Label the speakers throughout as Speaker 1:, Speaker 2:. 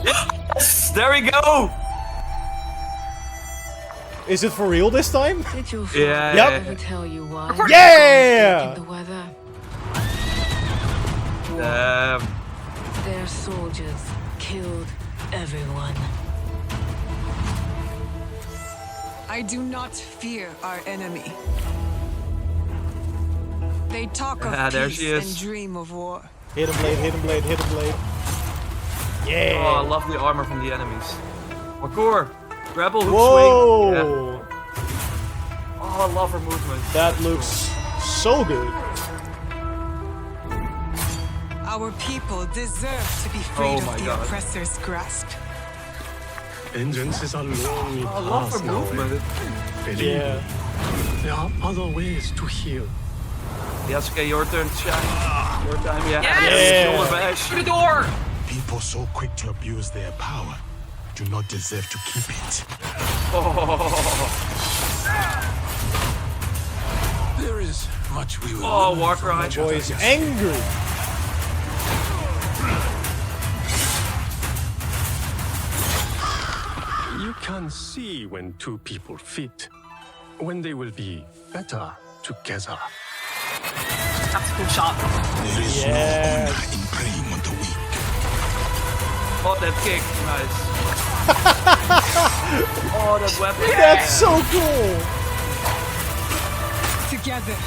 Speaker 1: Yes! There we go!
Speaker 2: Is it for real this time?
Speaker 3: Did your
Speaker 1: Yeah.
Speaker 3: father
Speaker 2: Yep.
Speaker 3: ever tell you why?
Speaker 2: Yeah!
Speaker 3: The weather.
Speaker 1: Damn.
Speaker 3: Their soldiers killed everyone.
Speaker 4: I do not fear our enemy. They talk of
Speaker 1: There
Speaker 4: peace
Speaker 1: she is.
Speaker 4: and dream of war.
Speaker 2: Hidden blade, hidden blade, hidden blade. Yeah!
Speaker 1: Oh, I love the armor from the enemies. Parkour! Grapple, hook,
Speaker 2: Whoa!
Speaker 1: swing. Yeah. Oh, I love her movement.
Speaker 2: That looks so good.
Speaker 4: Our people deserve to be freed
Speaker 1: my
Speaker 4: of the
Speaker 1: God.
Speaker 4: oppressor's grasp.
Speaker 5: Vengeance is a lonely
Speaker 1: I love her
Speaker 5: path now.
Speaker 1: movement.
Speaker 5: Believe
Speaker 2: Yeah.
Speaker 5: me, there are other ways to heal.
Speaker 1: Yasuke, your turn to shine. Your time, yeah.
Speaker 2: Yes!
Speaker 1: Shoulder bash.
Speaker 6: Through the door!
Speaker 7: People so quick to abuse their power do not deserve to keep it.
Speaker 5: There is much we will
Speaker 1: Oh,
Speaker 5: learn
Speaker 1: war
Speaker 5: from
Speaker 1: cry.
Speaker 5: each
Speaker 2: Boy
Speaker 5: other,
Speaker 2: is
Speaker 5: yes.
Speaker 2: angry.
Speaker 5: You can see when two people fit, when they will be better together.
Speaker 6: That's a cool shot.
Speaker 7: There is
Speaker 2: Yes.
Speaker 7: no honor in preying on the weak.
Speaker 1: Oh, that kick. Nice. Oh, that weapon.
Speaker 2: That's so cool.
Speaker 4: Together,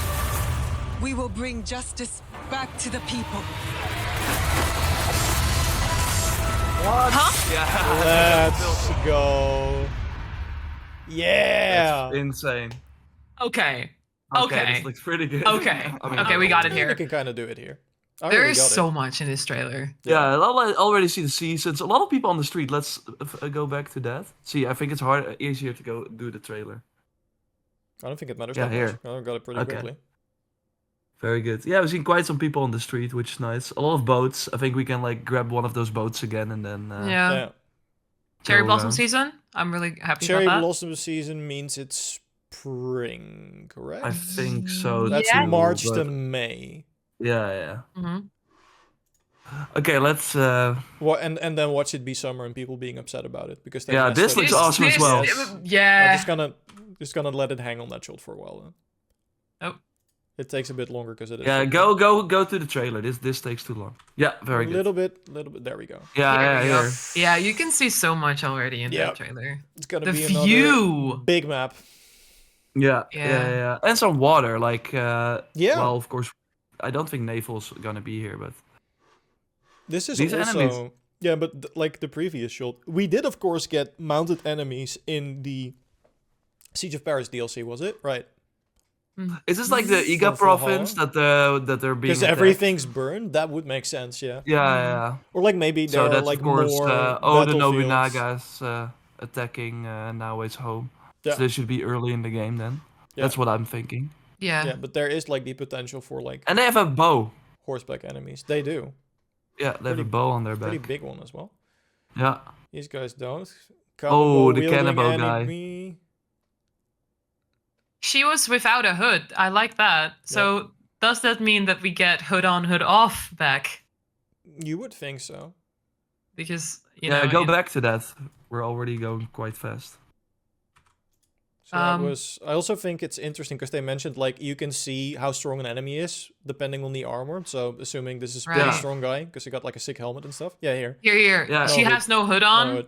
Speaker 4: we will bring justice back to the people.
Speaker 1: What? Yeah.
Speaker 2: Let's go. Yeah.
Speaker 1: That's insane.
Speaker 6: Okay.
Speaker 1: This
Speaker 6: Okay.
Speaker 1: looks pretty good.
Speaker 6: Okay.
Speaker 1: I mean,
Speaker 6: Okay, we got it
Speaker 2: We
Speaker 6: here.
Speaker 2: can kind of do it here. I
Speaker 6: There
Speaker 2: already
Speaker 6: is
Speaker 2: got it.
Speaker 6: so much in this trailer.
Speaker 1: Yeah, I already see the seasons. A lot of people on the street. Let's go back to that. See, I think it's easier to go do the trailer.
Speaker 2: I don't think it matters
Speaker 1: Yeah,
Speaker 2: that
Speaker 1: here.
Speaker 2: much. I got it pretty
Speaker 1: Okay.
Speaker 2: quickly.
Speaker 1: Very good. Yeah, I've seen quite some people on the street, which is nice. A lot of boats. I think we can like grab one of those boats again and then.
Speaker 6: Yeah.
Speaker 2: Yeah.
Speaker 6: Cherry
Speaker 1: go
Speaker 6: blossom
Speaker 1: around.
Speaker 6: season. I'm really happy
Speaker 2: Cherry
Speaker 6: about that.
Speaker 2: blossom season means it's spring, correct?
Speaker 1: I think so.
Speaker 2: That's
Speaker 6: Yeah.
Speaker 1: too,
Speaker 2: March
Speaker 1: but-
Speaker 2: to May.
Speaker 1: Yeah.
Speaker 6: hmm
Speaker 1: Okay, let's.
Speaker 2: What and then watch it be summer and people being upset about it because they
Speaker 1: Yeah,
Speaker 2: messed
Speaker 1: this
Speaker 2: up.
Speaker 1: looks awesome as well.
Speaker 2: I'm
Speaker 6: Yeah.
Speaker 2: just gonna let it hang on that shot for a while then.
Speaker 6: Oh.
Speaker 2: It takes a bit longer because it is.
Speaker 1: Yeah,
Speaker 2: so
Speaker 1: go to the trailer. This takes too long. Yeah, very
Speaker 2: a
Speaker 1: good.
Speaker 2: little bit. There we go.
Speaker 1: Yeah,
Speaker 6: Here we go.
Speaker 1: here.
Speaker 6: Yeah, you can see so much already in
Speaker 2: Yeah.
Speaker 6: that trailer.
Speaker 2: It's gonna
Speaker 6: The
Speaker 2: be another
Speaker 6: view.
Speaker 2: big map.
Speaker 1: Yeah,
Speaker 6: Yeah.
Speaker 1: yeah. And some water, like.
Speaker 2: Yeah.
Speaker 1: Well, of course, I don't think Naval's gonna be here, but.
Speaker 2: This is
Speaker 1: These
Speaker 2: also
Speaker 1: enemies.
Speaker 2: yeah, but like the previous shot, we did of course get mounted enemies in the Siege of Paris DLC, was it? Right.
Speaker 1: Is this like the Iga
Speaker 2: For Valhalla?
Speaker 1: province that they're being?
Speaker 2: Because
Speaker 1: attacked?
Speaker 2: everything's burned, that would make sense, yeah.
Speaker 1: Yeah.
Speaker 2: Or like maybe there
Speaker 1: So
Speaker 2: are
Speaker 1: that's
Speaker 2: like
Speaker 1: of course
Speaker 2: more
Speaker 1: Oda
Speaker 2: battlefields.
Speaker 1: Nobunaga's attacking Now It's Home.
Speaker 2: Yeah.
Speaker 1: So this should be early in the game then.
Speaker 2: Yeah.
Speaker 1: That's what I'm thinking.
Speaker 6: Yeah.
Speaker 2: Yeah, but there is like the potential for like
Speaker 1: And they have a bow.
Speaker 2: horseback enemies. They do.
Speaker 1: Yeah, they have a
Speaker 2: Pretty-
Speaker 1: bow on their
Speaker 2: Pretty
Speaker 1: back.
Speaker 2: big one as well.
Speaker 1: Yeah.
Speaker 2: These guys don't.
Speaker 1: Oh, the
Speaker 2: wielding
Speaker 1: cannonball guy.
Speaker 2: enemy.
Speaker 6: She was without a hood. I like that. So does that mean that we get hood on, hood off back?
Speaker 2: You would think so.
Speaker 6: Because you
Speaker 1: Yeah,
Speaker 6: know,
Speaker 1: go
Speaker 6: in-
Speaker 1: back to that. We're already going quite fast.
Speaker 2: So that
Speaker 6: Um,
Speaker 2: was. I also think it's interesting because they mentioned like you can see how strong an enemy is depending on the armor. So assuming this is a pretty
Speaker 6: Right.
Speaker 2: strong guy because he got like a sick helmet and stuff. Yeah, here.
Speaker 6: Here.
Speaker 1: Yeah.
Speaker 6: She
Speaker 2: No
Speaker 6: has no hood on.
Speaker 2: No,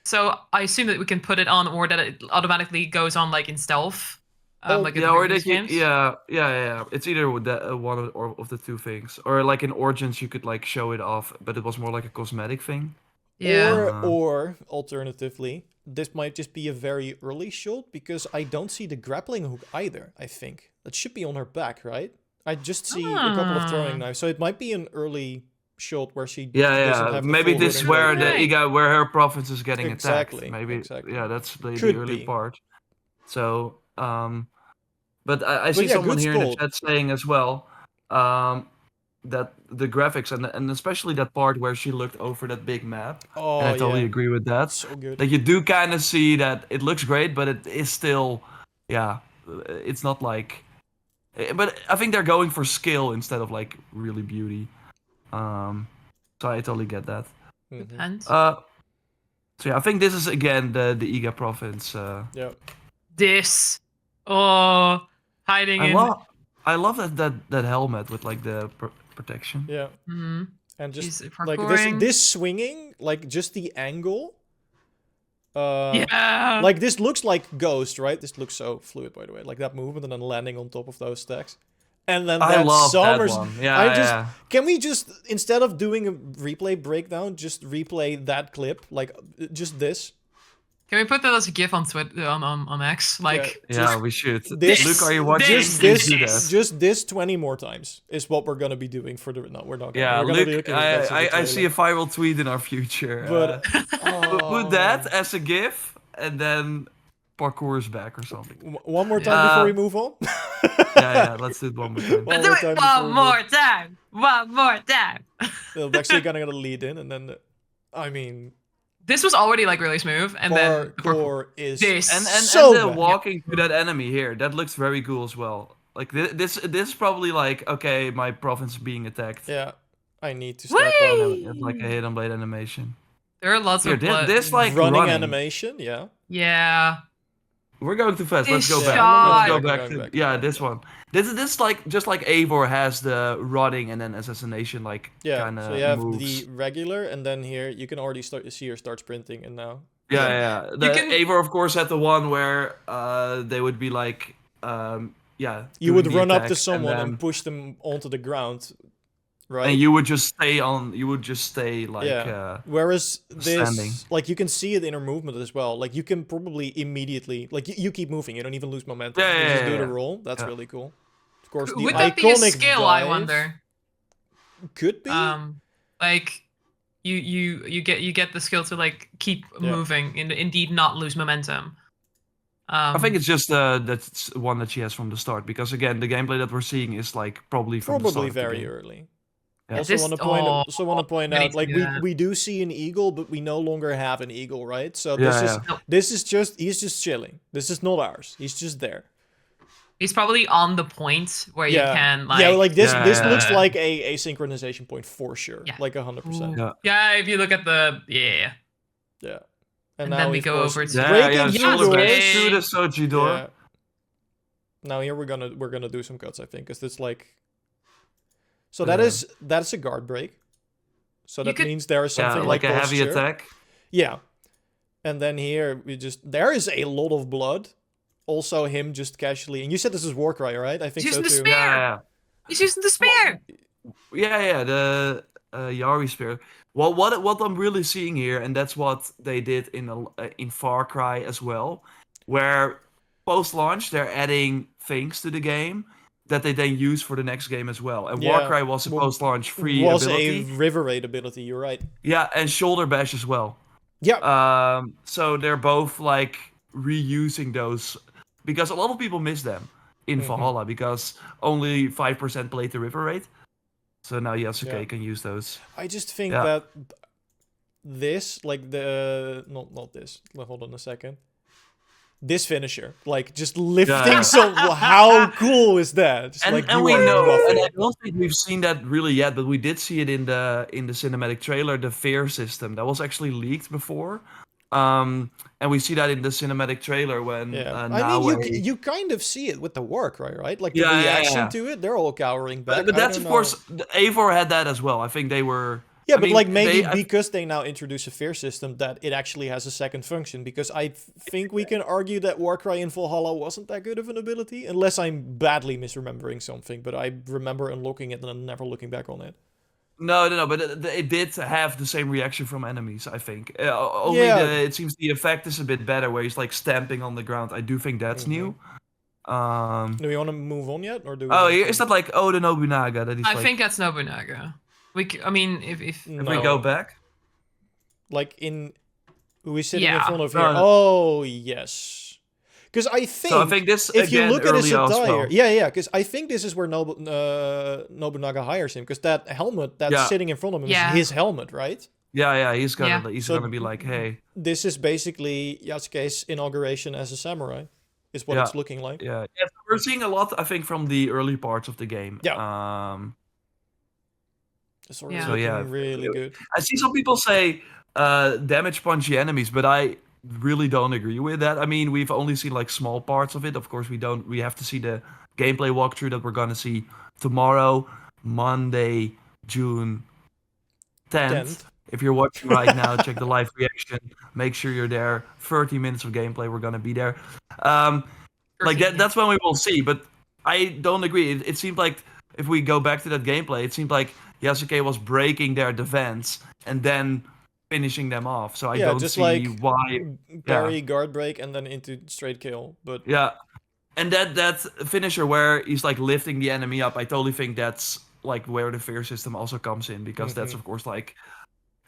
Speaker 6: So I assume that we can put it on, or that it automatically goes on like in stealth, like in
Speaker 1: Yeah,
Speaker 6: the
Speaker 1: or
Speaker 6: previous
Speaker 1: they
Speaker 6: games.
Speaker 1: yeah. It's either with that, one or of the two things. Or like in Origins, you could like show it off, but it was more like a cosmetic thing.
Speaker 6: Yeah.
Speaker 2: Or alternatively, this might just be a very early shot because I don't see the grappling hook either. I think that should be on her back, right? I just see a couple of throwing knives, so it might be an early shot where she doesn't
Speaker 1: Yeah.
Speaker 2: have the
Speaker 1: Maybe
Speaker 2: full
Speaker 1: this
Speaker 2: hood
Speaker 1: is
Speaker 2: and
Speaker 1: where
Speaker 2: everything.
Speaker 1: the Iga, where her province is getting
Speaker 2: Exactly,
Speaker 1: attacked. Maybe.
Speaker 2: exactly.
Speaker 1: Yeah, that's the
Speaker 2: Could
Speaker 1: early
Speaker 2: be.
Speaker 1: part. So, but I see
Speaker 2: yeah,
Speaker 1: someone
Speaker 2: good
Speaker 1: here in the
Speaker 2: spot.
Speaker 1: chat saying as well, that the graphics and especially that part where she looked over that big map.
Speaker 2: Oh,
Speaker 1: And I totally
Speaker 2: yeah.
Speaker 1: agree with that.
Speaker 2: So good.
Speaker 1: That you do kind of see that it looks great, but it is still, it's not like. But I think they're going for skill instead of like really beauty. So I totally get that.
Speaker 6: Depends.
Speaker 1: So yeah, I think this is again the Iga province.
Speaker 2: Yeah.
Speaker 6: This. Oh, hiding in.
Speaker 1: I love that helmet with like the protection.
Speaker 2: Yeah.
Speaker 6: Mhm.
Speaker 2: And just
Speaker 6: He's
Speaker 2: like
Speaker 6: parkouring.
Speaker 2: this swinging, like just the angle.
Speaker 6: Yeah.
Speaker 2: Like this looks like Ghost, right? This looks so fluid, by the way. Like that movement and then landing on top of those stacks. And then
Speaker 1: I
Speaker 2: that
Speaker 1: love
Speaker 2: Summers.
Speaker 1: that one. Yeah,
Speaker 2: Can we just, instead of doing a replay breakdown, just replay that clip? Like, just this?
Speaker 6: Can we put that as a GIF on Twitter on X? Like,
Speaker 1: Yeah, we should.
Speaker 2: this-
Speaker 1: Luke, are you watching?
Speaker 2: Just
Speaker 1: Please
Speaker 2: this,
Speaker 1: do that.
Speaker 2: just this 20 more times is what we're gonna be doing for the. No, we're not. Gonna,
Speaker 1: Yeah,
Speaker 2: we're gonna be
Speaker 1: Luke,
Speaker 2: looking at the rest of the
Speaker 1: I see a
Speaker 2: trailer.
Speaker 1: viral tweet in our future.
Speaker 2: But
Speaker 1: Put that as a GIF, and then parkour's back or something.
Speaker 2: One more time before we move on.
Speaker 1: Yeah, let's do it one more time.
Speaker 2: One
Speaker 6: let's do
Speaker 2: more
Speaker 6: it
Speaker 2: time before we
Speaker 6: one
Speaker 2: move.
Speaker 6: more time. One more time.
Speaker 2: We're actually gonna lead in, and then, I mean,
Speaker 6: This was already like really smooth, and then the
Speaker 2: parkour is
Speaker 6: this.
Speaker 1: And
Speaker 2: so
Speaker 1: the
Speaker 2: bad.
Speaker 1: walking to that enemy here, that looks very cool as well. Like this is probably like, okay, my province is being attacked.
Speaker 2: Yeah, I need to step up.
Speaker 6: Whee!
Speaker 1: It's like a hidden blade animation.
Speaker 6: There are lots
Speaker 1: Here,
Speaker 6: of blood.
Speaker 1: this like
Speaker 2: running
Speaker 1: running.
Speaker 2: animation, yeah.
Speaker 6: Yeah.
Speaker 1: We're going too fast. Let's
Speaker 6: This
Speaker 1: go back.
Speaker 6: shot.
Speaker 1: Let's go
Speaker 2: Going
Speaker 1: back.
Speaker 2: back,
Speaker 1: To, yeah,
Speaker 2: going
Speaker 1: this
Speaker 2: back.
Speaker 1: one. This like just like Eivor has the running and then assassination like
Speaker 2: Yeah,
Speaker 1: kind of
Speaker 2: so you have
Speaker 1: moves.
Speaker 2: the regular, and then here you can already see her start sprinting, and now.
Speaker 1: Yeah. The
Speaker 6: can-
Speaker 1: Eivor, of course, had the one where they would be like, yeah.
Speaker 2: You
Speaker 1: doing
Speaker 2: would
Speaker 1: the
Speaker 2: run up to
Speaker 1: attack,
Speaker 2: someone
Speaker 1: and,
Speaker 2: and
Speaker 1: then-
Speaker 2: push them onto the ground, right?
Speaker 1: and you would just stay on. You would just stay like.
Speaker 2: yeah. Whereas this,
Speaker 1: standing.
Speaker 2: like, you can see it in her movement as well. Like, you can probably immediately, like, you keep moving. You don't even lose momentum.
Speaker 1: Yeah,
Speaker 2: you
Speaker 1: yeah,
Speaker 2: just do
Speaker 1: yeah,
Speaker 2: the
Speaker 1: yeah.
Speaker 2: roll. That's
Speaker 1: Yeah.
Speaker 2: really cool. Of course, the
Speaker 6: Would that be a
Speaker 2: iconic
Speaker 6: skill? I
Speaker 2: dive
Speaker 6: wonder.
Speaker 2: Could be.
Speaker 6: Like you get the skill to like keep
Speaker 2: Yeah.
Speaker 6: moving and indeed not lose momentum.
Speaker 1: I think it's just that's one that she has from the start because again the gameplay that we're seeing is like probably from the start
Speaker 2: Probably
Speaker 1: of the
Speaker 2: very
Speaker 1: game.
Speaker 2: early.
Speaker 1: Yeah.
Speaker 2: Also
Speaker 6: This-
Speaker 2: want to point
Speaker 6: we need
Speaker 2: out
Speaker 6: to
Speaker 2: like
Speaker 6: do that.
Speaker 2: we do see an eagle, but we no longer have an eagle, right? So
Speaker 1: Yeah,
Speaker 2: this is
Speaker 1: yeah.
Speaker 2: this is just he's just chilling. This is not ours. He's just there.
Speaker 6: He's probably on the point where you can like
Speaker 2: like this this looks
Speaker 1: Yeah.
Speaker 2: like a synchronization point for sure.
Speaker 6: Yeah.
Speaker 2: Like 100%.
Speaker 1: Yeah.
Speaker 6: Yeah, if you look at the yeah.
Speaker 2: Yeah.
Speaker 6: And
Speaker 2: now
Speaker 6: then we
Speaker 2: of
Speaker 6: go
Speaker 2: course,
Speaker 6: over to-
Speaker 2: breaking
Speaker 1: Yeah,
Speaker 2: through
Speaker 6: shoulder
Speaker 2: doors.
Speaker 6: bash.
Speaker 1: through the Soji door.
Speaker 2: Yeah. Now here we're gonna do some cuts, I think, because it's like. So that's a guard break. So that
Speaker 6: could-
Speaker 2: means there is
Speaker 1: Yeah,
Speaker 2: something
Speaker 1: like a heavy
Speaker 2: posture.
Speaker 1: attack.
Speaker 2: Yeah. And then here there is a lot of blood. Also him just casually, and you said this is Warcry, right? I think
Speaker 6: He's
Speaker 2: so
Speaker 6: using the
Speaker 2: too.
Speaker 6: spear.
Speaker 1: Yeah,
Speaker 6: He's using the spear.
Speaker 1: yeah, the Yari spear. Well, what I'm really seeing here, and that's what they did in Far Cry as well, where post-launch they're adding things to the game that they then use for the next game as well. And
Speaker 2: Yeah,
Speaker 1: Warcry was a
Speaker 2: well,
Speaker 1: post-launch free
Speaker 2: Was
Speaker 1: ability.
Speaker 2: a river raid ability, you're right.
Speaker 1: Yeah, and shoulder bash as well.
Speaker 2: Yeah.
Speaker 1: So they're both like reusing those because a lot of people miss them in Valhalla because only 5% played the river raid. So now Yasuke
Speaker 2: Yeah.
Speaker 1: can use those.
Speaker 2: I just think
Speaker 1: Yeah.
Speaker 2: that this, like the not this. Hold on a second. This finisher, like just lifting
Speaker 1: Yeah.
Speaker 2: some. How cool is that? Just
Speaker 1: And,
Speaker 2: like
Speaker 1: and
Speaker 2: you
Speaker 1: we
Speaker 2: are
Speaker 1: know,
Speaker 2: nothing.
Speaker 1: and I don't think we've seen that really yet, but we did see it in the cinematic trailer, the fear system that was actually leaked before. And we see that in the cinematic trailer when
Speaker 2: Yeah,
Speaker 1: now
Speaker 2: I mean, you kind of see it with the work, right? Like the
Speaker 1: Yeah, yeah,
Speaker 2: reaction
Speaker 1: yeah.
Speaker 2: to it, they're all cowering back.
Speaker 1: but
Speaker 2: I
Speaker 1: that's
Speaker 2: don't
Speaker 1: of course
Speaker 2: know.
Speaker 1: Eivor had that as well. I think they were.
Speaker 2: Yeah,
Speaker 1: I
Speaker 2: but
Speaker 1: mean,
Speaker 2: like maybe
Speaker 1: they-
Speaker 2: because they now introduce a fear system, that it actually has a second function. Because I think we can argue that Warcry in Valhalla wasn't that good of an ability, unless I'm badly misremembering something. But I remember unlocking it and then never looking back on it.
Speaker 1: No, but it did have the same reaction from enemies, I think. Only
Speaker 2: Yeah.
Speaker 1: it seems the effect is a bit better, where he's like stamping on the ground. I do think that's new.
Speaker 2: Do we want to move on yet, or do we?
Speaker 1: Oh,
Speaker 2: want
Speaker 1: here
Speaker 2: to-
Speaker 1: is that like Oda Nobunaga that he's
Speaker 6: I
Speaker 1: like.
Speaker 6: think that's Nobunaga. I mean, if
Speaker 1: If
Speaker 2: No.
Speaker 1: we go back,
Speaker 2: like in who is sitting in
Speaker 6: Yeah.
Speaker 2: front of here?
Speaker 1: No, no.
Speaker 2: Oh yes, because I think.
Speaker 1: so I think this
Speaker 2: if you
Speaker 1: again
Speaker 2: look at his
Speaker 1: early as
Speaker 2: attire,
Speaker 1: well.
Speaker 2: yeah, because I think this is where Nobunaga hires him, because that helmet that's
Speaker 1: Yeah.
Speaker 2: sitting in front of him
Speaker 6: Yeah.
Speaker 2: is his helmet, right?
Speaker 1: Yeah, he's gonna
Speaker 6: Yeah.
Speaker 1: he's
Speaker 2: So-
Speaker 1: gonna be like, hey,
Speaker 2: This is basically Yasuke's inauguration as a samurai, is what
Speaker 1: Yeah.
Speaker 2: it's looking like.
Speaker 1: yeah. We're seeing a lot, I think, from the early parts of the game.
Speaker 2: Yeah. The sword
Speaker 6: Yeah.
Speaker 2: is
Speaker 1: So
Speaker 2: looking
Speaker 1: yeah,
Speaker 2: really good.
Speaker 1: I see some people say damage punchy enemies, but I really don't agree with that. I mean, we've only seen like small parts of it. Of course, we have to see the gameplay walkthrough that we're gonna see tomorrow, Monday, June 10th.
Speaker 2: 10th.
Speaker 1: If you're watching right now, check the live reaction. Make sure you're there. 30 minutes of gameplay. We're gonna be there. Like
Speaker 6: Proceed.
Speaker 1: that's when we will see. But I don't agree. It seemed like if we go back to that gameplay, it seemed like Yasuke was breaking their defense and then finishing them off. So I
Speaker 2: Yeah,
Speaker 1: don't
Speaker 2: just
Speaker 1: see
Speaker 2: like
Speaker 1: why.
Speaker 2: parry, guard break, and then into straight kill. But
Speaker 1: Yeah, and that finisher where he's like lifting the enemy up, I totally think that's like where the fear system also comes in because that's of course like.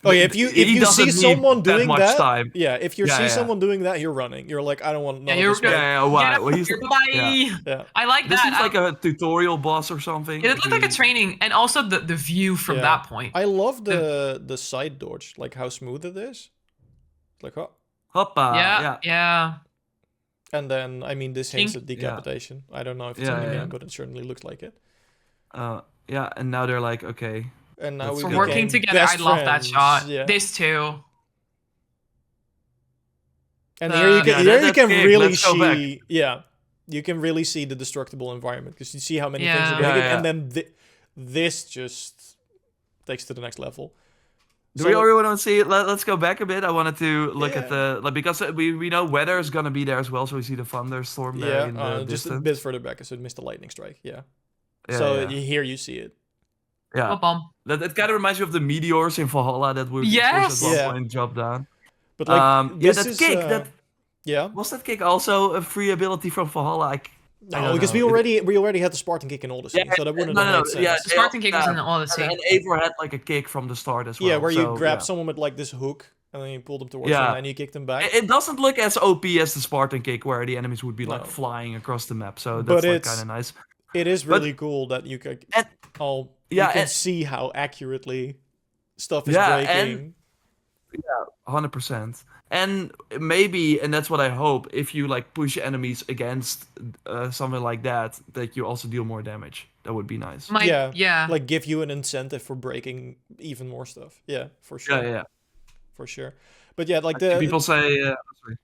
Speaker 2: oh yeah, if you
Speaker 1: He
Speaker 2: see
Speaker 1: doesn't need
Speaker 2: someone
Speaker 1: that
Speaker 2: doing
Speaker 1: much
Speaker 2: that,
Speaker 1: time.
Speaker 2: yeah, if you
Speaker 1: Yeah,
Speaker 2: see
Speaker 1: yeah.
Speaker 2: someone doing that, you're running. You're like, I don't want none
Speaker 6: Yeah,
Speaker 2: of this.
Speaker 1: Yeah,
Speaker 2: man.
Speaker 1: yeah, why?
Speaker 6: Get out
Speaker 1: Well,
Speaker 6: of
Speaker 1: he's
Speaker 6: here, bye.
Speaker 2: Yeah.
Speaker 6: I like
Speaker 1: this
Speaker 6: that.
Speaker 1: seems like a tutorial boss or something.
Speaker 6: It
Speaker 1: if
Speaker 6: looked like a
Speaker 1: you-
Speaker 6: training, and also the view from
Speaker 2: Yeah.
Speaker 6: that point.
Speaker 2: I love the side dodge, like how smooth it is. Like, oh.
Speaker 1: Hoppa,
Speaker 6: yeah, yeah.
Speaker 2: And then, I mean, this hints
Speaker 6: Think-
Speaker 2: at decapitation. I don't know if it's
Speaker 1: Yeah,
Speaker 2: in the
Speaker 1: yeah.
Speaker 2: game, but it certainly looks like it.
Speaker 1: Yeah, and now they're like, okay.
Speaker 2: And now
Speaker 1: That's
Speaker 2: we
Speaker 1: good.
Speaker 6: We're working
Speaker 2: became
Speaker 6: together. I
Speaker 2: best
Speaker 6: love that
Speaker 2: friends.
Speaker 6: shot.
Speaker 2: Yeah.
Speaker 6: This too.
Speaker 2: And here you can,
Speaker 1: Yeah,
Speaker 2: here you
Speaker 1: that's
Speaker 2: can
Speaker 1: big.
Speaker 2: really
Speaker 1: Let's go back.
Speaker 2: see, yeah, you can really see the destructible environment because you see how many things
Speaker 6: Yeah.
Speaker 2: are breaking,
Speaker 1: Yeah,
Speaker 2: and then this just takes to the next level.
Speaker 1: Do
Speaker 2: So
Speaker 1: we already want to see it? Let's go back a bit. I wanted to look at
Speaker 2: Yeah.
Speaker 1: the like because we know weather is gonna be there as well, so we see the thunderstorm there in the
Speaker 2: just a
Speaker 1: distance.
Speaker 2: bit further back, so it missed the lightning strike. Yeah.
Speaker 1: Yeah,
Speaker 2: So
Speaker 1: yeah.
Speaker 2: here you see it.
Speaker 1: Yeah.
Speaker 6: Bum.
Speaker 1: That kind of reminds me of the meteors in Valhalla that would
Speaker 6: Yes!
Speaker 1: at one
Speaker 2: Yeah.
Speaker 1: point drop down.
Speaker 2: But like
Speaker 1: Yeah,
Speaker 2: this
Speaker 1: that
Speaker 2: is
Speaker 1: kick. That
Speaker 2: yeah.
Speaker 1: was that kick also a free ability from Valhalla. I
Speaker 2: No,
Speaker 1: don't
Speaker 2: because
Speaker 1: know.
Speaker 2: we already had the Spartan kick in Odyssey, so that wouldn't have made sense.
Speaker 1: Yeah,
Speaker 6: The Spartan kick was in the Odyssey.
Speaker 1: And Eivor had like a kick from the start as well.
Speaker 2: Yeah, where you
Speaker 1: so,
Speaker 2: grab
Speaker 1: yeah.
Speaker 2: someone with like this hook and then you pull them towards
Speaker 1: Yeah.
Speaker 2: them and you kick them back.
Speaker 1: It doesn't look as OP as the Spartan kick, where the enemies would be like
Speaker 2: No.
Speaker 1: flying across the map. So
Speaker 2: But
Speaker 1: that's like
Speaker 2: it's-
Speaker 1: kind of nice.
Speaker 2: It is
Speaker 1: But-
Speaker 2: really cool that you can
Speaker 1: And-
Speaker 2: you
Speaker 1: Yeah,
Speaker 2: can
Speaker 1: and-
Speaker 2: see how accurately stuff is
Speaker 1: Yeah,
Speaker 2: breaking.
Speaker 1: 100%. And maybe, and that's what I hope, if you like push enemies against something like that you also deal more damage. That would be nice.
Speaker 6: Yeah.
Speaker 2: Like give you an incentive for breaking even more stuff. Yeah, for sure.
Speaker 1: Yeah.
Speaker 2: For sure. But yeah, like
Speaker 1: People say, sorry.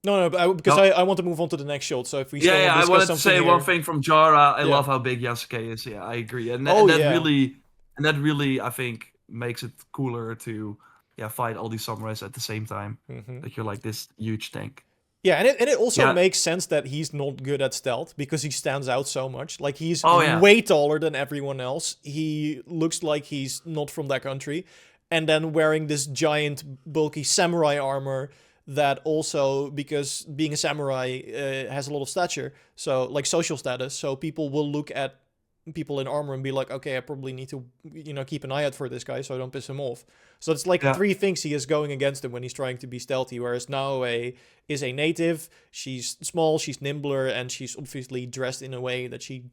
Speaker 2: no, but because
Speaker 1: No.
Speaker 2: I want to move on to the next shot. So if we still
Speaker 1: Yeah, I
Speaker 2: discuss
Speaker 1: wanted to
Speaker 2: something
Speaker 1: say
Speaker 2: here,
Speaker 1: one thing from Jara. I
Speaker 2: Yeah.
Speaker 1: love how big Yasuke is. Yeah, I agree. And,
Speaker 2: Oh,
Speaker 1: and that
Speaker 2: yeah.
Speaker 1: really, I think, makes it cooler to fight all these samurais at the same time.
Speaker 2: Mhm.
Speaker 1: Like you're like this huge tank.
Speaker 2: Yeah, and it also
Speaker 1: Yeah.
Speaker 2: makes sense that he's not good at stealth because he stands out so much. Like he's
Speaker 1: Oh, yeah.
Speaker 2: way taller than everyone else. He looks like he's not from that country. And then wearing this giant bulky samurai armor that also, because being a samurai has a lot of stature, so like social status, so people will look at people in armor and be like, okay, I probably need to, keep an eye out for this guy so I don't piss him off. So it's like
Speaker 1: Yeah.
Speaker 2: three things he is going against him when he's trying to be stealthy. Whereas Naoe is a native, she's small, she's nimbler, and she's obviously dressed in a way that she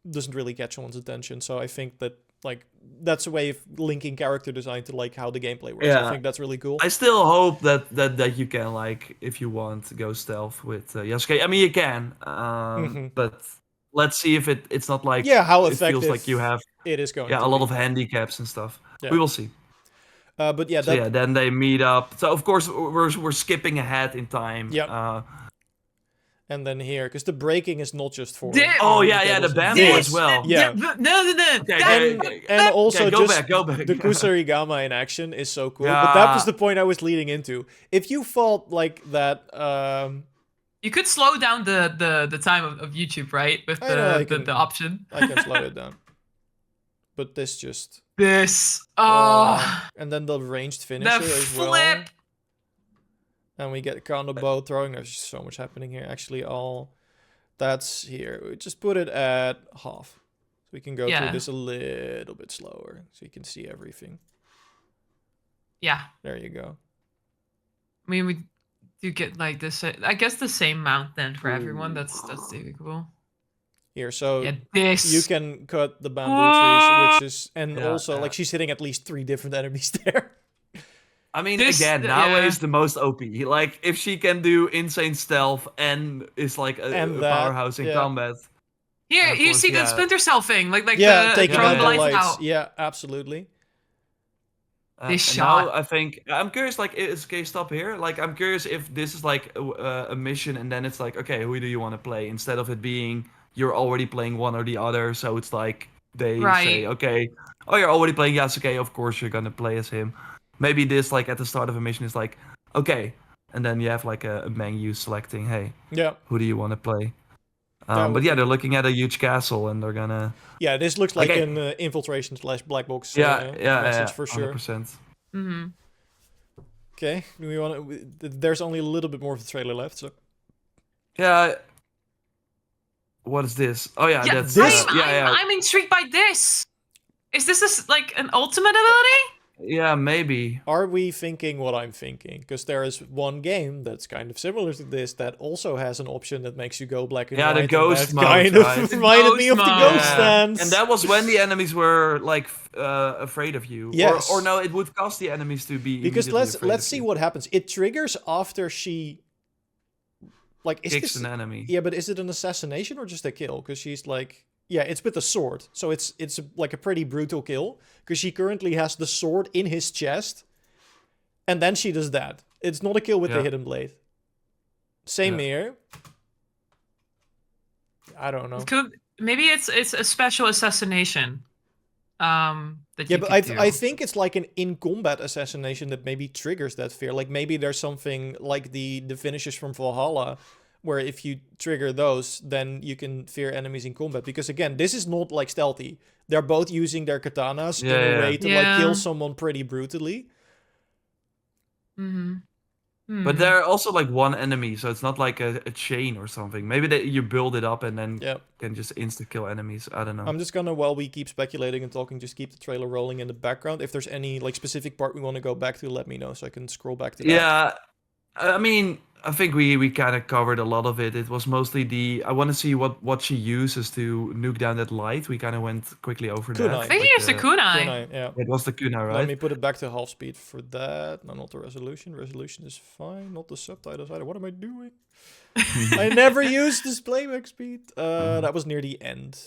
Speaker 2: doesn't really catch someone's attention. So I think that like that's a way of linking character design to like how the gameplay works. I
Speaker 1: Yeah.
Speaker 2: think that's really cool.
Speaker 1: I still hope that you can, like, if you want to go stealth with Yasuke. I mean, you can, but let's see if it's not like
Speaker 2: How
Speaker 1: it
Speaker 2: effective
Speaker 1: feels like you have
Speaker 2: it is going.
Speaker 1: a
Speaker 2: to
Speaker 1: lot
Speaker 2: be.
Speaker 1: of handicaps and stuff.
Speaker 2: Yeah.
Speaker 1: We will see.
Speaker 2: But yeah,
Speaker 1: So
Speaker 2: that,
Speaker 1: yeah, then they meet up. So of course we're skipping ahead in time.
Speaker 2: Yep. And then here, because the breaking is not just for.
Speaker 6: Damn.
Speaker 1: Oh yeah, the
Speaker 2: tables.
Speaker 1: bamboo
Speaker 2: This-
Speaker 1: as well.
Speaker 2: Yeah.
Speaker 6: No.
Speaker 2: And also
Speaker 1: go
Speaker 2: just
Speaker 1: back, go back.
Speaker 2: the Kusarigama in action is so cool. But that was the point I was leading into. If you felt like that,
Speaker 6: You could slow down the time of YouTube, right? With
Speaker 2: I know, I
Speaker 6: the
Speaker 2: can-
Speaker 6: option.
Speaker 2: I can slow it down. But this just.
Speaker 6: This. Oh.
Speaker 2: And then the ranged finisher
Speaker 6: The
Speaker 2: as well.
Speaker 6: flip.
Speaker 2: And we get counter bow throwing. There's just so much happening here. Actually, that's here. We just put it at half. So we can go
Speaker 6: Yeah.
Speaker 2: through this a little bit slower. So you can see everything.
Speaker 6: Yeah.
Speaker 2: There you go.
Speaker 6: I mean, we do get like this. I guess the same mount then for everyone. That's cool.
Speaker 2: Here, so
Speaker 6: Yeah, this.
Speaker 2: you can cut the bamboo trees, which is, and
Speaker 1: Yeah,
Speaker 2: also
Speaker 1: yeah.
Speaker 2: like she's hitting at least 3 different enemies there.
Speaker 1: I mean,
Speaker 6: This-
Speaker 1: again,
Speaker 6: yeah.
Speaker 1: Naoe is the most OP. Like, if she can do insane stealth and is like a
Speaker 2: And that,
Speaker 1: powerhouse in
Speaker 2: yeah.
Speaker 1: combat,
Speaker 6: Here,
Speaker 1: of
Speaker 6: you
Speaker 1: course,
Speaker 6: see the
Speaker 1: yeah.
Speaker 6: Splinter Cell thing, like
Speaker 2: Yeah,
Speaker 6: the
Speaker 2: taking
Speaker 6: throwing
Speaker 2: out the
Speaker 6: lights
Speaker 2: lights.
Speaker 6: out.
Speaker 2: Yeah, absolutely.
Speaker 6: This
Speaker 1: And
Speaker 6: shot.
Speaker 1: now I think I'm curious. Like, okay, stop here. Like, I'm curious if this is like a mission, and then it's like, okay, who do you want to play? Instead of it being you're already playing one or the other. So it's like they say,
Speaker 6: Right.
Speaker 1: okay, oh, you're already playing Yasuke. Of course, you're gonna play as him. Maybe this, like, at the start of a mission is like, okay, and then you have like a menu selecting, hey,
Speaker 2: Yeah,
Speaker 1: who do you want to play?
Speaker 2: that
Speaker 1: But
Speaker 2: would
Speaker 1: yeah,
Speaker 2: be
Speaker 1: they're
Speaker 2: cool.
Speaker 1: looking at a huge castle, and they're gonna.
Speaker 2: Yeah, this looks like
Speaker 1: Okay.
Speaker 2: an infiltration / black box
Speaker 1: Yeah,
Speaker 2: message for sure.
Speaker 1: 100%.
Speaker 6: Mm-hmm.
Speaker 2: Okay, do we want to? There's only a little bit more of the trailer left, so
Speaker 1: Yeah. What is this? Oh yeah,
Speaker 6: Yeah,
Speaker 1: that's
Speaker 2: this-
Speaker 6: I'm intrigued by this. Is this like an ultimate ability?
Speaker 1: yeah, maybe.
Speaker 2: are we thinking what I'm thinking? Because there is one game that's kind of similar to this that also has an option that makes you go black and
Speaker 1: Yeah, the
Speaker 2: white.
Speaker 1: ghost
Speaker 2: and that
Speaker 1: mode,
Speaker 2: kind of
Speaker 1: right?
Speaker 6: The
Speaker 2: reminded me of
Speaker 6: ghost
Speaker 2: the
Speaker 6: mode.
Speaker 2: ghost stands.
Speaker 1: And that was when the enemies were like afraid of you.
Speaker 2: Yes.
Speaker 1: Or no, it would cause the enemies to be
Speaker 2: Because
Speaker 1: immediately
Speaker 2: let's
Speaker 1: afraid of
Speaker 2: see
Speaker 1: you.
Speaker 2: what happens. It triggers after she, like, is
Speaker 1: Kicks
Speaker 2: this
Speaker 1: an enemy.
Speaker 2: Yeah, but is it an assassination or just a kill? Because she's like, yeah, it's with a sword, so it's like a pretty brutal kill. Because she currently has the sword in his chest, and then she does that. It's not a kill with the
Speaker 1: Yeah.
Speaker 2: hidden blade. Same
Speaker 1: Yeah.
Speaker 2: here. I don't know.
Speaker 6: Maybe it's a special assassination. That
Speaker 2: Yeah,
Speaker 6: you
Speaker 2: but
Speaker 6: could do.
Speaker 2: I think it's like an in-combat assassination that maybe triggers that fear. Like maybe there's something like the finishes from Valhalla, where if you trigger those, then you can fear enemies in combat. Because again, this is not like stealthy. They're both using their katanas in a
Speaker 1: Yeah,
Speaker 2: way
Speaker 1: yeah.
Speaker 2: to like
Speaker 6: Yeah.
Speaker 2: kill someone pretty brutally.
Speaker 6: Mm-hmm.
Speaker 1: But they're also like one enemy, so it's not like a chain or something. Maybe you build it up and then
Speaker 2: Yeah.
Speaker 1: can just insta kill enemies. I don't know.
Speaker 2: I'm just gonna, while we keep speculating and talking, just keep the trailer rolling in the background. If there's any like specific part we want to go back to, let me know so I can scroll back to that.
Speaker 1: Yeah, I mean, I think we kind of covered a lot of it. It was mostly I want to see what she uses to nuke down that light. We kind of went quickly over
Speaker 2: Kunai.
Speaker 1: that.
Speaker 6: I think
Speaker 1: like
Speaker 6: it's a kunai.
Speaker 2: Kunai, yeah.
Speaker 1: It was the kunai, right?
Speaker 2: Let me put it back to half speed for that. No, not the resolution. Resolution is fine. Not the subtitles either. What am I doing? I never used this playback speed. That was near the end.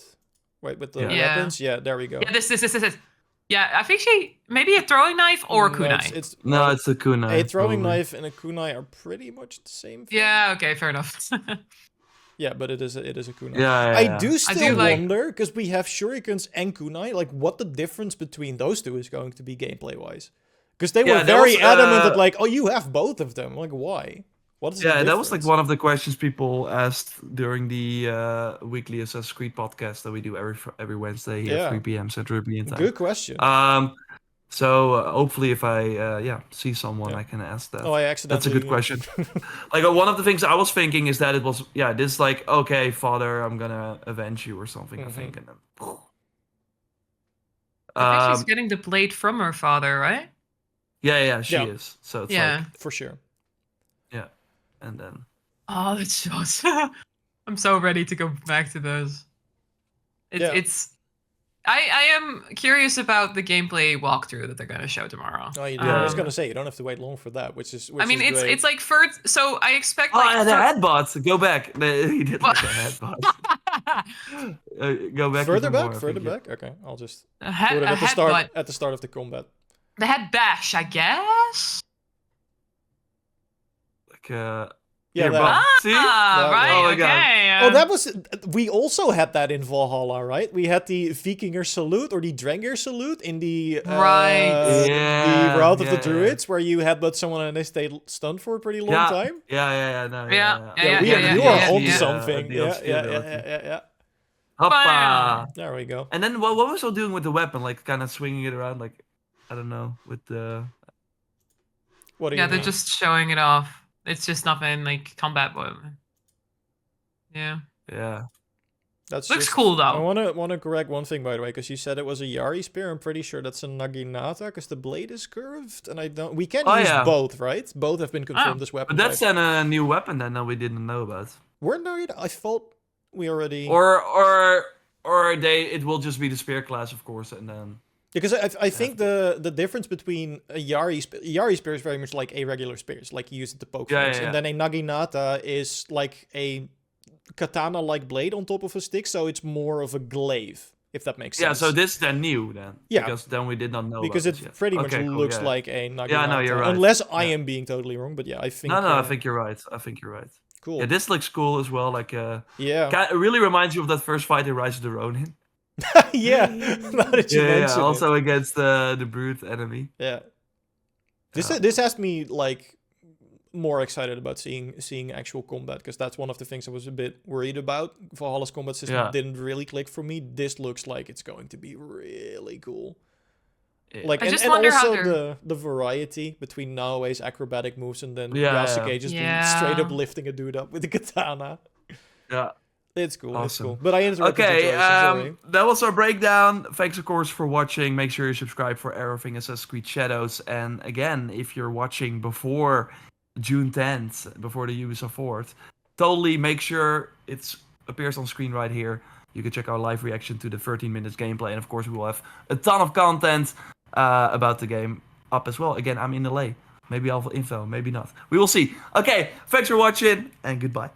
Speaker 2: Wait, with the
Speaker 1: Yeah.
Speaker 2: weapons? Yeah, there we go.
Speaker 6: Yeah, this. Yeah, I think maybe a throwing knife or a
Speaker 2: No,
Speaker 6: kunai.
Speaker 2: it's
Speaker 1: No, it's the kunai.
Speaker 2: a throwing
Speaker 1: probably.
Speaker 2: knife and a kunai are pretty much the same thing.
Speaker 6: Yeah, okay, fair enough.
Speaker 2: Yeah, but it is a kunai.
Speaker 1: Yeah,
Speaker 2: I
Speaker 1: yeah.
Speaker 2: do still
Speaker 6: do like-
Speaker 2: wonder, because we have shurikens and kunai, like what the difference between those two is going to be gameplay wise. Because they were
Speaker 1: Yeah, that
Speaker 2: very
Speaker 1: was,
Speaker 2: adamant that like, oh, you have both of them. Like, why? What is the
Speaker 1: Yeah, that was like
Speaker 2: difference?
Speaker 1: one of the questions people asked during the weekly Assassin's Creed podcast that we do every Wednesday here
Speaker 2: Yeah.
Speaker 1: at 3 p.m. Central European time.
Speaker 2: Good question.
Speaker 1: So hopefully if I see someone,
Speaker 2: Yeah.
Speaker 1: I can ask that.
Speaker 2: Oh, I accidentally.
Speaker 1: That's a good question. Like one of the things I was thinking is that it was this like, okay, father, I'm gonna avenge you or something. I think, and then.
Speaker 6: I think she's getting the blade from her father, right?
Speaker 1: Yeah, she
Speaker 2: Yeah.
Speaker 1: is. So it's
Speaker 6: Yeah.
Speaker 1: like,
Speaker 2: For sure.
Speaker 1: and then
Speaker 6: Oh, that's so. I'm so ready to go back to those.
Speaker 2: Yeah.
Speaker 6: I am curious about the gameplay walkthrough that they're going to show tomorrow.
Speaker 2: Oh, you do. I was
Speaker 6: Um,
Speaker 2: gonna say you don't have to wait long for that, which is.
Speaker 6: I mean,
Speaker 2: is great.
Speaker 6: it's like first. So I expect
Speaker 1: oh,
Speaker 6: like
Speaker 1: yeah, the headbutt. Go back. He did like a headbutt. Go back.
Speaker 2: further
Speaker 1: even
Speaker 2: back.
Speaker 1: more, I
Speaker 2: Further
Speaker 1: think, yeah.
Speaker 2: back. Okay, I'll just
Speaker 6: a head,
Speaker 2: put it
Speaker 6: a
Speaker 2: at the start.
Speaker 6: headbutt.
Speaker 2: At the start of the combat.
Speaker 6: The head bash, I guess.
Speaker 1: Like
Speaker 2: Yeah,
Speaker 1: here,
Speaker 2: that-
Speaker 1: bump. See?
Speaker 6: Ah, right.
Speaker 1: Oh my
Speaker 6: okay.
Speaker 1: God.
Speaker 2: Oh, that was. We also had that in Valhalla, right? We had the Vikinger salute or the Drengir salute in the
Speaker 6: Right.
Speaker 1: Yeah,
Speaker 2: the Route of the
Speaker 1: yeah.
Speaker 2: Druids, where you headbutt someone and they stay stunned for a pretty long
Speaker 1: Yeah.
Speaker 2: time.
Speaker 1: Yeah, no,
Speaker 6: Yeah,
Speaker 1: yeah.
Speaker 6: yeah,
Speaker 2: we,
Speaker 6: yeah,
Speaker 2: you
Speaker 6: yeah,
Speaker 2: are
Speaker 6: yeah,
Speaker 2: onto
Speaker 6: yeah.
Speaker 2: something.
Speaker 1: The
Speaker 2: Yeah,
Speaker 1: skill ability.
Speaker 2: yeah.
Speaker 1: Hoppa.
Speaker 6: Bam.
Speaker 2: There we go.
Speaker 1: And then what was I doing with the weapon? Like kind of swinging it around, like I don't know, with the.
Speaker 2: What do
Speaker 6: Yeah,
Speaker 2: you
Speaker 6: they're
Speaker 2: mean?
Speaker 6: just showing it off. It's just nothing like combat weapon. Yeah.
Speaker 1: Yeah.
Speaker 2: That's
Speaker 6: Looks
Speaker 2: just-
Speaker 6: cool
Speaker 2: I
Speaker 6: though.
Speaker 2: want to correct one thing by the way, because you said it was a Yari spear. I'm pretty sure that's a Naginata, because the blade is curved, and I don't. We can
Speaker 1: Oh,
Speaker 2: use
Speaker 1: yeah.
Speaker 2: both, right? Both have been confirmed
Speaker 6: Oh.
Speaker 2: as weapon
Speaker 1: But that's
Speaker 2: types.
Speaker 1: then a new weapon then that we didn't know about.
Speaker 2: We're Nagina. I thought we already.
Speaker 1: Or it will just be the spear class, of course, and then.
Speaker 2: Because I think the difference between a Yari spear is very much like a regular spear. It's like you use it to poke
Speaker 1: Yeah,
Speaker 2: things.
Speaker 1: yeah,
Speaker 2: And then a Naginata is like a katana-like blade on top of a stick, so it's more of a glaive, if that makes sense.
Speaker 1: Yeah, so this is then new then.
Speaker 2: Yeah.
Speaker 1: Because then we did not know
Speaker 2: Because
Speaker 1: about
Speaker 2: it
Speaker 1: this yet.
Speaker 2: pretty much
Speaker 1: Okay, cool,
Speaker 2: looks
Speaker 1: yeah.
Speaker 2: like a Naginata.
Speaker 1: Yeah, no, you're right.
Speaker 2: Unless I
Speaker 1: Yeah.
Speaker 2: am being totally wrong, but yeah, I think...
Speaker 1: No, I think you're right. I think you're right.
Speaker 2: Cool.
Speaker 1: Yeah, this looks cool as well. Like,
Speaker 2: Yeah.
Speaker 1: it really reminds you of that first fight in Rise of the Ronin.
Speaker 2: Yeah, now that you
Speaker 1: Yeah,
Speaker 2: mention it.
Speaker 1: also against the brute enemy.
Speaker 2: Yeah. This has me, like, more excited about seeing actual combat, because that's one of the things I was a bit worried about. Valhalla's combat system didn't really click for me. This looks like it's going to be really cool.
Speaker 1: Yeah.
Speaker 2: Like,
Speaker 6: I
Speaker 2: and
Speaker 6: just wonder how
Speaker 2: also the variety between Naoe's acrobatic moves and then
Speaker 1: Yeah,
Speaker 2: Yasuke just
Speaker 6: yeah.
Speaker 2: straight up lifting a dude up with a katana.
Speaker 1: Yeah.
Speaker 2: It's cool, it's
Speaker 1: Awesome.
Speaker 2: cool. But I interrupted you,
Speaker 1: Okay,
Speaker 2: Joyce, I'm sorry.
Speaker 1: that was our breakdown. Thanks, of course, for watching. Make sure you subscribe for everything Assassin's Creed Shadows. And again, if you're watching before June 10th, before the Ubisoft Forward, totally make sure it appears on screen right here. You can check our live reaction to the 13 minutes gameplay. And of course, we will have a ton of content about the game up as well. Again, I'm in LA. Maybe I'll have info, maybe not. We will see. Okay, thanks for watching, and goodbye.